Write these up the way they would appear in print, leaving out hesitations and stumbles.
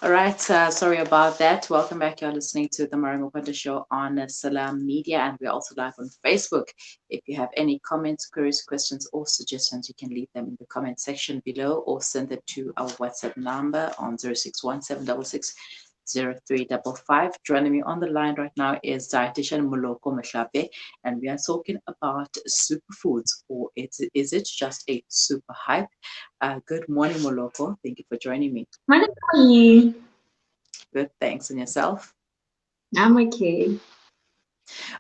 All right, sorry about that. Welcome back. You're listening to the Marimo Kwanda Show on Salam Media, and we're also live on Facebook. If you have any comments, queries, questions, or suggestions, you can leave them in the comment section below or send it to our WhatsApp number on 0617660355. Joining me on the line right now is Dietitian Moloko Mehlape, and we are talking about superfoods, or is it just a super hype? Good morning, Moloko. Thank you for joining me. How are you? Good, thanks. And yourself? I'm okay.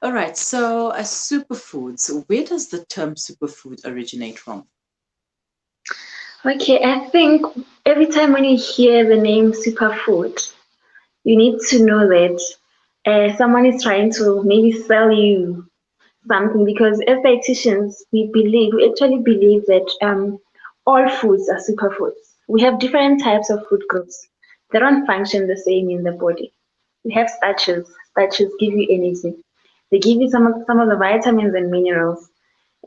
All right, so superfoods, where does the term superfood originate from? Okay, I think every time when you hear the name superfood, you need to know that someone is trying to maybe sell you something because as dietitians, we actually believe that all foods are superfoods. We have different types of food groups. They don't function the same in the body. We have starches. Starches give you energy. They give you some of the vitamins and minerals,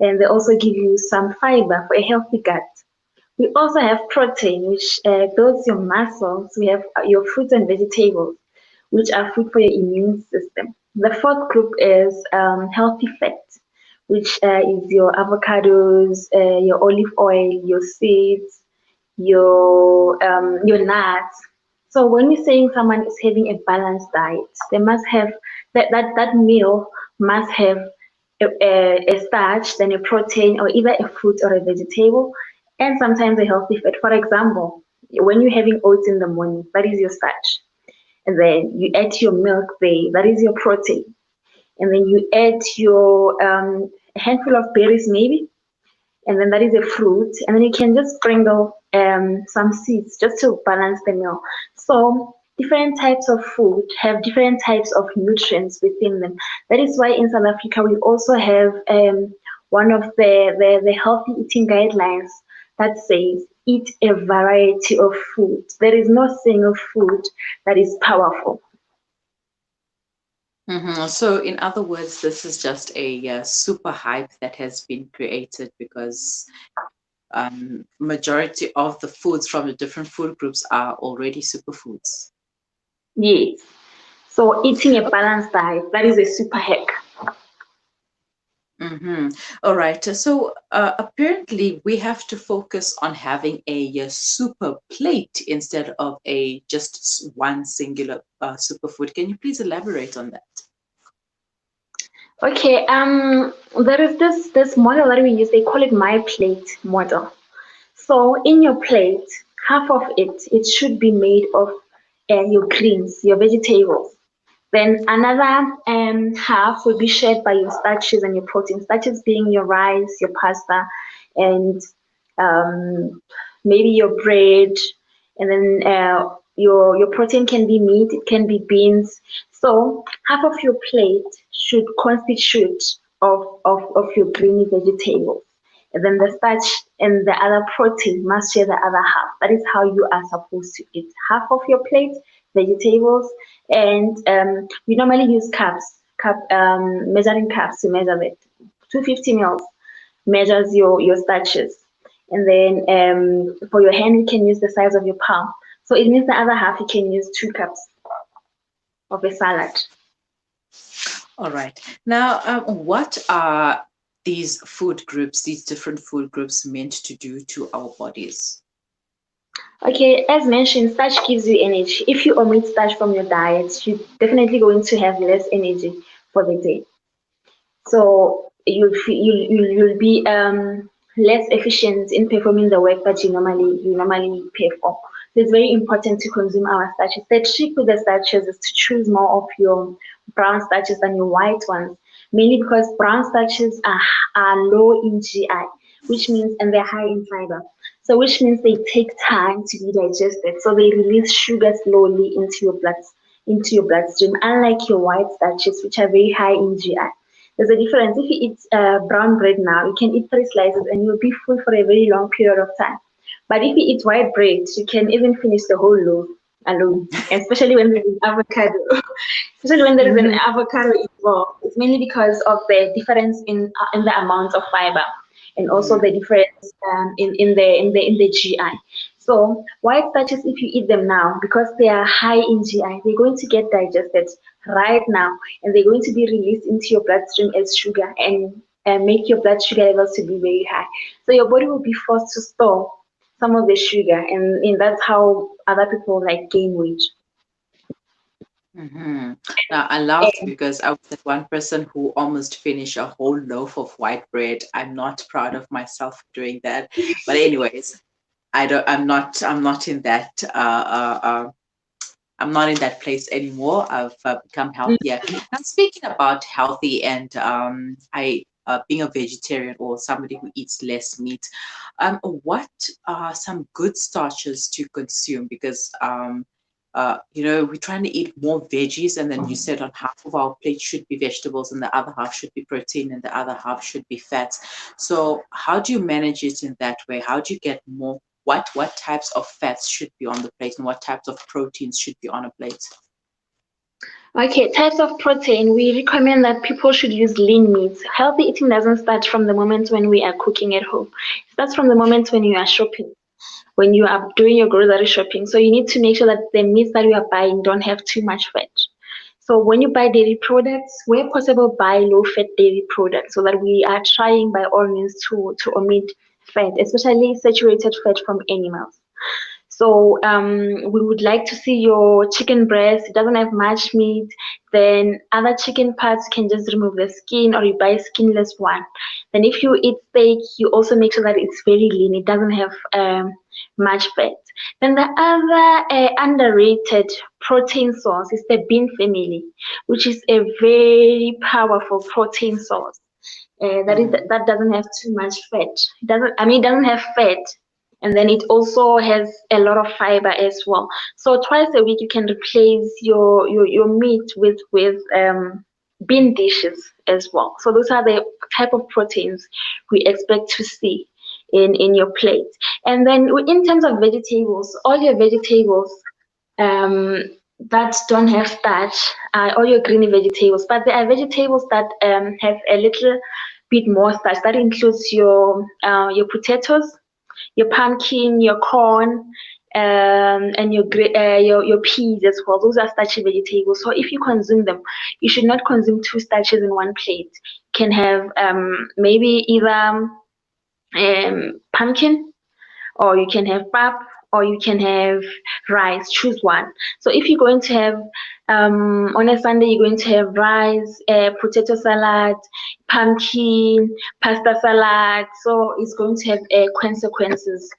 and they also give you some fiber for a healthy gut. We also have protein, which builds your muscles. We have your fruits and vegetables, which are food for your immune system. The fourth group is healthy fat, which is your avocados, your olive oil, your seeds, your nuts. So when we're saying someone is having a balanced diet, they must have that meal must have a starch, then a protein, or either a fruit or a vegetable, and sometimes a healthy fat. For example, when you're having oats in the morning, that is your starch. And then you add your milk there, that is your protein. And then you add your a handful of berries maybe, and then that is a fruit. And then you can just sprinkle some seeds just to balance the meal. So different types of food have different types of nutrients within them. That is why in South Africa we also have one of the healthy eating guidelines that says eat a variety of food. There is no single food that is powerful. So, in other words, this is just a super hype that has been created because majority of the foods from the different food groups are already superfoods. Yes. So eating a balanced diet, that is a super hack. Mm-hmm. All right. So apparently, we have to focus on having a super plate instead of a just one singular superfood. Can you please elaborate on that? Okay, there is this model that we use. They call it my plate model. So in your plate, half of it should be made of your greens, your vegetables. Then another half will be shared by your starches and your proteins. Starches being your rice, your pasta, and um, maybe your bread, and then your protein can be meat, it can be beans. So half of your plate should constitute of your greeny vegetables. And then the starch and the other protein must share the other half. That is how you are supposed to eat. Half of your plate, vegetables, and we normally use measuring cups to measure it. 250 mils measures your starches. And then for your hand, you can use the size of your palm. So it means the other half, you can use 2 cups of a salad. All right. Now, what are these food groups, these different food groups, meant to do to our bodies? Okay, as mentioned, starch gives you energy. If you omit starch from your diet, you're definitely going to have less energy for the day. So you'll be less efficient in performing the work that you normally perform. So it's very important to consume our starches. The trick with the starches is to choose more of your brown starches than your white ones, mainly because brown starches are low in GI, which means and they're high in fiber. So which means they take time to be digested. So they release sugar slowly into your bloodstream, unlike your white starches, which are very high in GI. There's a difference. If you eat brown bread now, you can eat 3 slices and you'll be full for a very long period of time. But if you eat white bread, you can even finish the whole loaf alone, especially when there's an avocado. Especially when there is an Mhm. avocado involved. It's mainly because of the difference in the amount of fiber and also the difference in the GI. So white starches, if you eat them now, because they are high in GI, they're going to get digested right now, and they're going to be released into your bloodstream as sugar and make your blood sugar levels to be very high. So your body will be forced to store some of the sugar, and that's how other people like gain weight. Hmm. Now, I laughed because I was that one person who almost finished a whole loaf of white bread. I'm not proud of myself for doing that. But anyways, I don't. I'm not in that. I'm not in that place anymore. I've become healthier. Now, speaking about healthy and I being a vegetarian or somebody who eats less meat, what are some good starches to consume? Because we're trying to eat more veggies, and then you said on half of our plate should be vegetables, and the other half should be protein, and the other half should be fats. So, how do you manage it in that way? How do you get more? What types of fats should be on the plate, and what types of proteins should be on a plate? Okay, types of protein. We recommend that people should use lean meats. Healthy eating doesn't start from the moment when we are cooking at home. It starts from the moment when you are shopping, when you are doing your grocery shopping. So you need to make sure that the meats that you are buying don't have too much fat. So when you buy dairy products, where possible, buy low-fat dairy products so that we are trying by all means to omit fat, especially saturated fat from animals. So we would like to see your chicken breast. It doesn't have much meat. Then other chicken parts, you can just remove the skin or you buy skinless one. Then if you eat steak, you also make sure that it's very lean. It doesn't have much fat. Then the other underrated protein source is the bean family, which is a very powerful protein source. Mm-hmm. That doesn't have too much fat. It doesn't have fat, and then it also has a lot of fiber as well. So twice a week you can replace your meat with bean dishes as well. So those are the type of proteins we expect to see in your plate. And then in terms of vegetables, all your vegetables um, that don't have starch, all your greeny vegetables, but there are vegetables that have a little bit more starch. That includes your potatoes, your pumpkin, your corn, and your peas as well. Those are starchy vegetables. So if you consume them, you should not consume two starches in one plate. You can have maybe either pumpkin, or you can have pap, or you can have rice. Choose one. So if you're going to have on a Sunday, you're going to have rice, potato salad, pumpkin, pasta salad. So it's going to have consequences.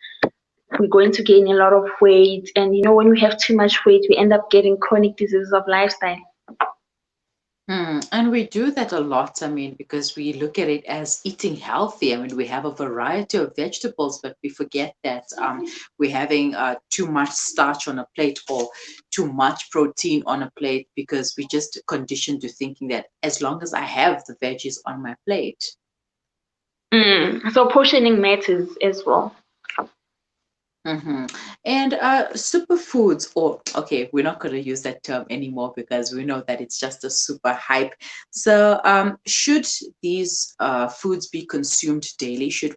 We're going to gain a lot of weight, and when we have too much weight, we end up getting chronic diseases of lifestyle. And we do that a lot, I mean, because we look at it as eating healthy. I mean, we have a variety of vegetables, but we forget that we're having too much starch on a plate or too much protein on a plate because we just conditioned to thinking that as long as I have the veggies on my plate. So portioning matters as well. Hmm. And superfoods, or okay, we're not going to use that term anymore because we know that it's just a super hype. So, should these foods be consumed daily? Should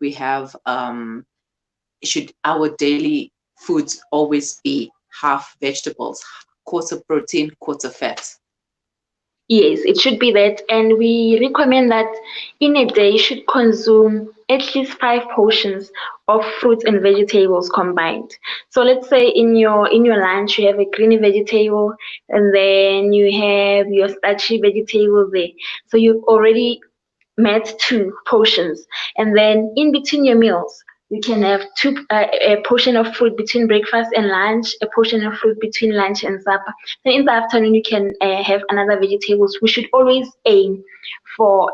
our daily foods always be half vegetables, quarter protein, quarter fat? Yes, it should be that, and we recommend that in a day you should consume at least 5 portions of fruits and vegetables combined. So let's say in your lunch you have a greeny vegetable, and then you have your starchy vegetable there. So you've already met 2 portions, and then in between your meals you can have a portion of fruit between breakfast and lunch, a portion of fruit between lunch and supper. Then in the afternoon you can have another vegetables. We should always aim for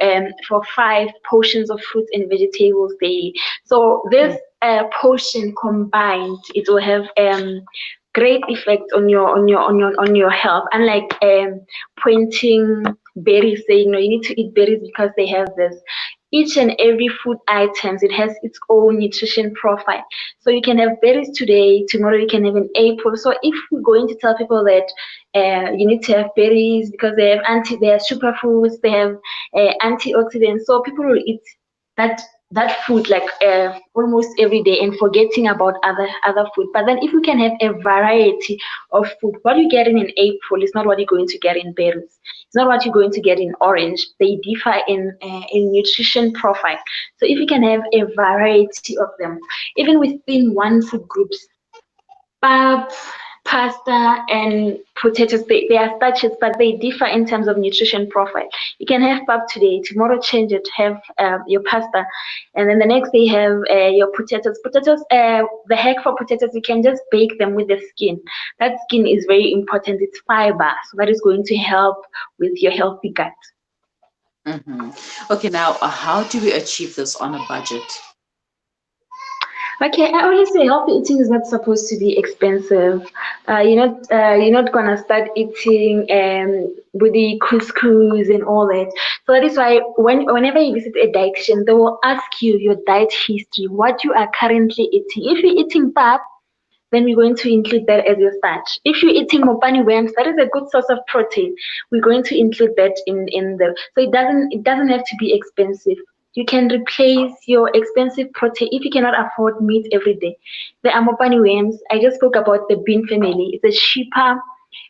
5 portions of fruits and vegetables daily. So this portion combined, it will have great effect on your health. Unlike pointing berries, saying no, you need to eat berries because they have this. Each and every food items, it has its own nutrition profile. So you can have berries today, tomorrow you can have an apple. So if we're going to tell people that you need to have berries because they are superfoods, they have antioxidants, so people will eat that that food like almost every day and forgetting about other food. But then if you can have a variety of food, what you get in an apple is not what you're going to get in berries. It's not what you're going to get in orange. They differ in nutrition profile. So if you can have a variety of them, even within one food groups, pap, pasta, and potatoes, they are starches, but they differ in terms of nutrition profile. You can have pap today, tomorrow change it, have your pasta, and then the next day have your potatoes. Potatoes, the hack for potatoes, you can just bake them with the skin. That skin is very important. It's fiber, so that is going to help with your healthy gut. Hmm. Okay, now how do we achieve this on a budget? Okay, I always say healthy eating is not supposed to be expensive. You're not gonna start eating with the couscous and all that. So that is why whenever you visit a dietitian, they will ask you your diet history, what you are currently eating. If you're eating pap, then we're going to include that as your starch. If you're eating mopani worms, that is a good source of protein. We're going to include that in the. So it doesn't have to be expensive. You can replace your expensive protein if you cannot afford meat every day. The amopani worms, I just spoke about the bean family. It's a cheaper,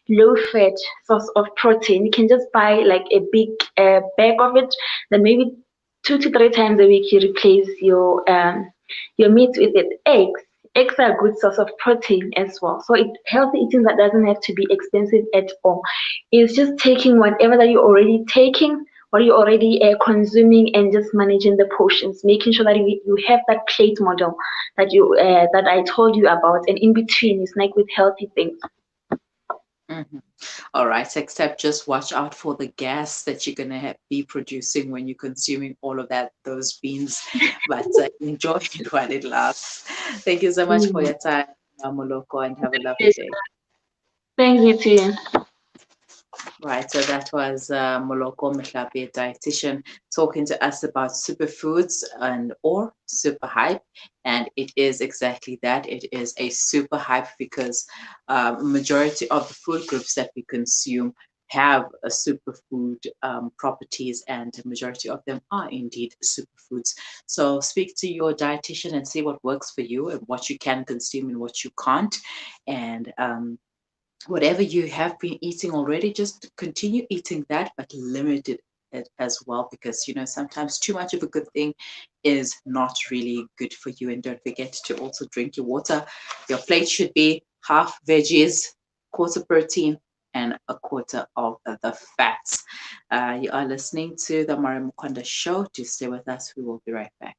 low-fat source of protein. You can just buy like a big bag of it, then maybe 2 to 3 times a week you replace your meat with it. Eggs are a good source of protein as well. So healthy eating that doesn't have to be expensive at all. It's just taking whatever that you're already taking, what you're already consuming, and just managing the portions, making sure that you have that plate model that I told you about, and in between you snack with healthy things. Hmm. All right, except just watch out for the gas that you're gonna be producing when you're consuming all of those beans. But enjoy it while it lasts. Thank you so much for Mm. your time, Moloko, and have a lovely day. Thanks, you too. Right, so that was Moloko Mehlape, dietitian, talking to us about superfoods and or Superhype, and it is exactly that. It is a super hype because majority of the food groups that we consume have a superfood properties, and the majority of them are indeed superfoods. So speak to your dietitian and see what works for you and what you can consume and what you can't, and whatever you have been eating already, just continue eating that, but limit it as well, because sometimes too much of a good thing is not really good for you. And don't forget to also drink your water. Your plate should be half veggies, quarter protein, and a quarter of the fats. You are listening to the Mara Mukonda show. Do stay with us. We will be right back.